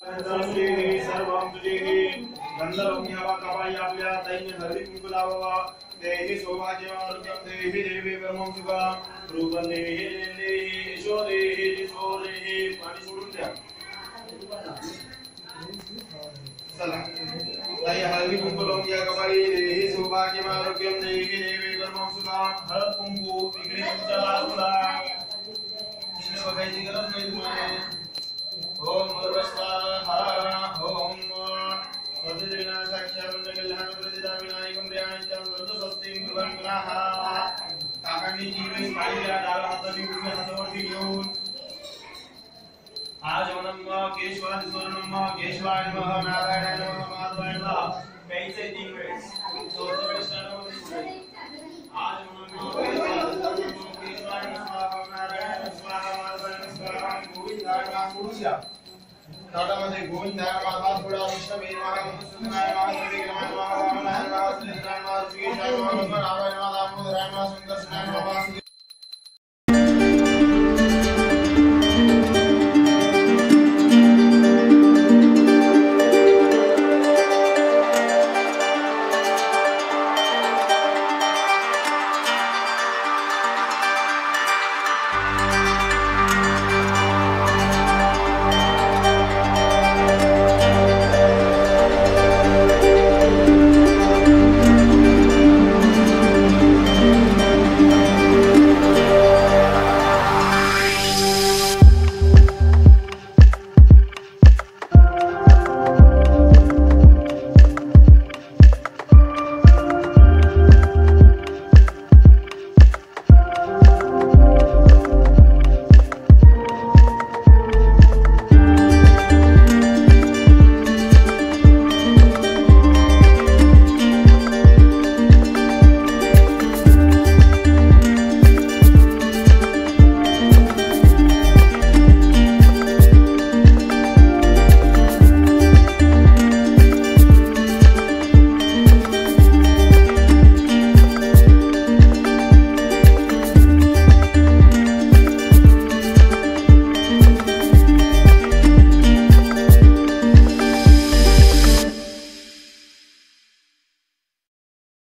सर्वं तुझे गंधर्व घ्यावा कपाळी आपल्या दैन्य हळदी कुंकू लावावा देहि सौभाग्यमार्गं देहि देवी ब्रह्मं सुखं रूपं देहि देहि यशो देहि यशो देहि पाणी सोडून द्या चला ताई हळदी कुंकू लावून घ्या कपाळी देहि सौभाग्यमार्गं देहि देवी ब्रह्मं सुखं हळद कुंकू इकडे तुमच्या बाजूला इकडे बघायची गरज नाही तुम्हाला ओम सर्वस्वाहा ओम स्वस्तिना साक्षात्कल्हान प्रतिदा विनायकं ध्यानितं स्वस्तिं कुर्वन्नः काकांनी जीवे पाळीला डाव्या हाताने उजव्या हातावरती घेऊन आज नमः केशवाय स्वर्णम केशवाय नमः नारायणाय नमः माधवाय नमः पैसे 3 वेळेस तो आज नमः केशवाय नमः नारायणाय स्वाहा माधवाय स्वाहा गोविंदाय ताटामध्ये गोविंद हात थोडा विष्णवे महाराज सुंदराय महाराज विक्रमाय महाराज रामाय महाराज श्रीराम महाराज श्री जय महाराज नारायण महाराज सुंदर